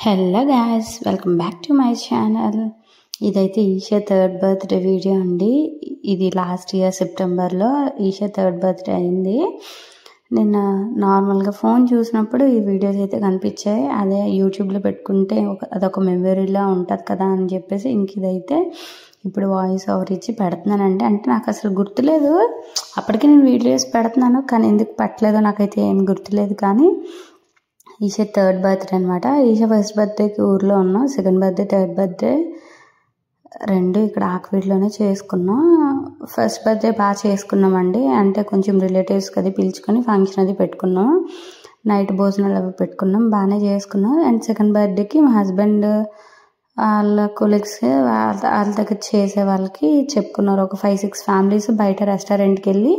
Hello guys, welcome back to my channel. ఇదైతే Isha third birthday video అండి. ఇది last year సెప్టెంబర్లో ఈషా థర్డ్ బర్త్డే అయింది. నిన్న నార్మల్గా ఫోన్ చూసినప్పుడు ఈ వీడియోస్ అయితే కనిపించాయి. అదే యూట్యూబ్లో పెట్టుకుంటే అదొక మెమరీలా ఉంటుంది కదా అని చెప్పేసి ఇంక ఇదైతే ఇప్పుడు వాయిస్ ఓవర్ ఇచ్చి పెడుతున్నానండి. అంటే నాకు అసలు గుర్తులేదు, అప్పటికి నేను వీడియోస్ పెడుతున్నాను కానీ ఎందుకు పెట్టలేదో నాకైతే ఏం గుర్తులేదు. కానీ ఈషా థర్డ్ బర్త్డే అనమాట. ఈషా ఫస్ట్ బర్త్డేకి ఊర్లో ఉన్నాం, సెకండ్ బర్త్డే థర్డ్ బర్త్డే రెండు ఇక్కడ ఆక్వీడ్లోనే చేసుకున్నాం. ఫస్ట్ బర్త్డే బాగా చేసుకున్నామండి. అంటే కొంచెం రిలేటివ్స్కి అది పిలుచుకొని ఫంక్షన్ అది పెట్టుకున్నాం, నైట్ భోజనాలు అవి పెట్టుకున్నాం, బాగానే చేసుకున్నాం. అండ్ సెకండ్ బర్త్డేకి మా హస్బెండ్ వాళ్ళ కొలీగ్స్ వాళ్ళ దగ్గర చేసే వాళ్ళకి చెప్పుకున్నారు. ఒక 5-6 ఫ్యామిలీస్ బయట రెస్టారెంట్కి వెళ్ళి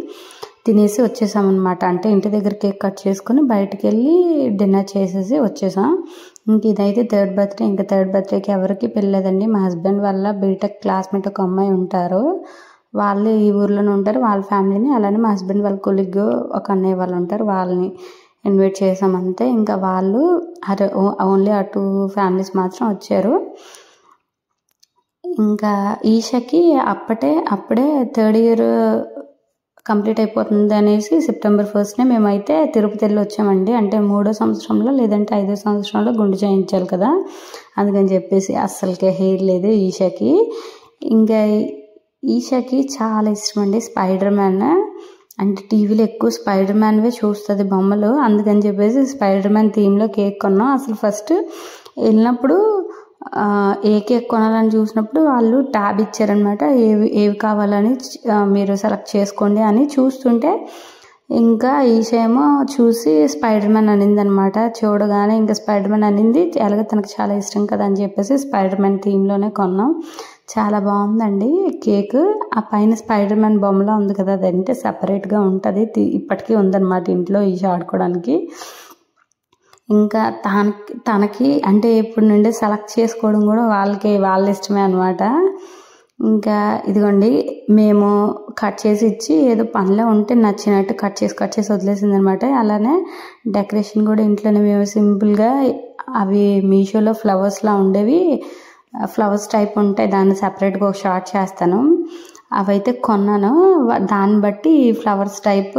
తినేసి వచ్చేసామన్నమాట. అంటే ఇంటి దగ్గర కేక్ కట్ చేసుకుని బయటకు వెళ్ళి డిన్నర్ చేసేసి వచ్చేసాం. ఇంక ఇదైతే థర్డ్ బర్త్డే. ఇంకా థర్డ్ బర్త్డేకి ఎవరికి పెళ్ళలేదండి. మా హస్బెండ్ వాళ్ళ బీటెక్ క్లాస్మేట్ ఒక అమ్మాయి ఉంటారు, వాళ్ళు ఈ ఊర్లోనే ఉంటారు, వాళ్ళ ఫ్యామిలీని. అలానే మా హస్బెండ్ వాళ్ళ కొలీగ్ ఒక అన్నయ్య వాళ్ళు ఉంటారు, వాళ్ళని ఇన్వైట్ చేసామంతే. ఇంకా వాళ్ళు ఓన్లీ ఆ 2 ఫ్యామిలీస్ మాత్రం వచ్చారు. ఇంకా ఈషాకి అప్పుడే థర్డ్ ఇయర్ కంప్లీట్ అయిపోతుంది అనేసి సెప్టెంబర్ 1st మేమైతే తిరుపతి వెళ్ళి వచ్చామండి. అంటే 3వ సంవత్సరంలో లేదంటే 5వ సంవత్సరంలో గుండు చేయించాలి కదా, అందుకని చెప్పేసి అస్సలకే హెయిర్ లేదు ఈషాకి. ఇంకా ఈషాకి చాలా ఇష్టం అండి స్పైడర్ మ్యాన్. అంటే టీవీలో ఎక్కువ స్పైడర్ మ్యాన్వే చూస్తుంది బొమ్మలు, అందుకని చెప్పేసి స్పైడర్ మ్యాన్ థీమ్లో కేక్ కొన్నాం. అసలు ఫస్ట్ వెళ్ళినప్పుడు ఏ కేక్ కొనాలని చూసినప్పుడు వాళ్ళు ట్యాబ్ ఇచ్చారనమాట, ఏవి కావాలని మీరు సెలెక్ట్ చేసుకోండి అని. చూస్తుంటే ఇంకా ఈషా ఏమో చూసి స్పైడర్ మ్యాన్ అనింది అనమాట. చూడగానే ఇంకా స్పైడర్ మ్యాన్ అనింది, అలాగే తనకు చాలా ఇష్టం కదా అని చెప్పేసి స్పైడర్ మ్యాన్ థీమ్లోనే కొన్నాం. చాలా బాగుందండి కేక్. ఆ పైన స్పైడర్ మ్యాన్ బొమ్మలా ఉంది కదా, అదంటే సపరేట్గా ఉంటుంది, ఇప్పటికీ ఉందన్నమాట ఇంట్లో ఈషా ఆడుకోవడానికి. ఇంకా తనకి అంటే ఇప్పుడు నుండి సెలెక్ట్ చేసుకోవడం కూడా వాళ్ళ ఇష్టమే అనమాట. ఇంకా ఇదిగోండి మేము కట్ చేసి ఇచ్చి ఏదో పనిలో ఉంటే నచ్చినట్టు కట్ చేసి వదిలేసింది అనమాట. అలానే డెకరేషన్ కూడా ఇంట్లోనే మేము సింపుల్గా అవి మీషోలో ఫ్లవర్స్లా ఉండేవి, ఫ్లవర్స్ టైప్ ఉంటాయి, దాన్ని సపరేట్గా ఒక షార్ట్ చేస్తాను, అవైతే కొన్నాను. దాన్ని బట్టి ఫ్లవర్స్ టైప్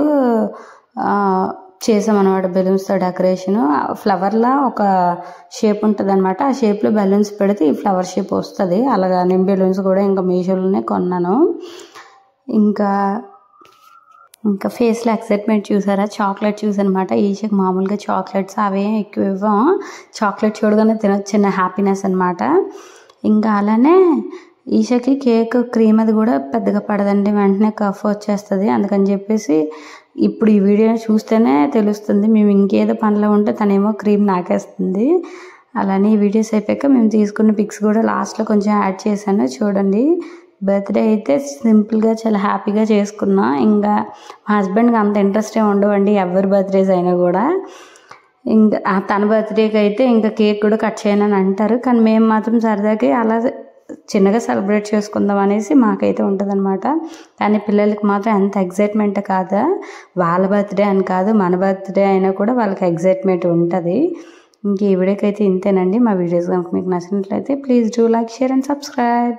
చేసామన్నమాట. బెలూన్స్తో డెకరేషన్, ఫ్లవర్లా ఒక షేప్ ఉంటుంది అనమాట, ఆ షేప్లో బెలూన్స్ పెడితే ఈ ఫ్లవర్ షేప్ వస్తుంది. అలాగా నేను బెలూన్స్ కూడా ఇంకా మీషోలోనే కొన్నాను. ఇంకా ఫేస్లో ఎక్సైట్మెంట్ చూసారా, చాక్లెట్ చూసానమాట. ఈషాకి మామూలుగా చాక్లెట్స్ అవే ఎక్కువ ఇవ్వం, చాక్లెట్ చూడగానే తినొచ్చిన హ్యాపీనెస్ అనమాట. ఇంకా అలానే ఈషాకి కేక్ క్రీమ్ అది కూడా పెద్దగా పడదండి, వెంటనే కఫ్ వచ్చేస్తుంది. అందుకని చెప్పేసి ఇప్పుడు ఈ వీడియో చూస్తేనే తెలుస్తుంది, మేము ఇంకేదో పనిలో ఉంటే తనేమో క్రీమ్ నాకేస్తుంది. అలానే ఈ వీడియోస్ అయిపోయాక మేము తీసుకున్న పిక్స్ కూడా లాస్ట్లో కొంచెం యాడ్ చేశాను, చూడండి. బర్త్డే అయితే సింపుల్గా చాలా హ్యాపీగా చేసుకున్నా. ఇంకా మా హస్బెండ్కి అంత ఇంట్రెస్ట్ ఏమి ఉండవండి ఎవరి బర్త్డేస్ అయినా కూడా. ఇంకా తన బర్త్డేకి అయితే ఇంకా కేక్ కూడా కట్ చేయను అని అంటారు, కానీ మేము మాత్రం సరదాకి అలా చిన్నగా సెలబ్రేట్ చేసుకుందాం అనేసి మాకైతే ఉంటుంది అనమాట. కానీ పిల్లలకి మాత్రం ఎంత ఎగ్జైట్మెంట్ కాదా, వాళ్ళ బర్త్డే అని కాదు, మన బర్త్డే అయినా కూడా వాళ్ళకి ఎగ్జైట్మెంట్ ఉంటుంది. ఇంక ఈ వీడియోకి అయితే ఇంతేనండి. మా వీడియోస్ కనుక మీకు నచ్చినట్లయితే please do like, share and subscribe.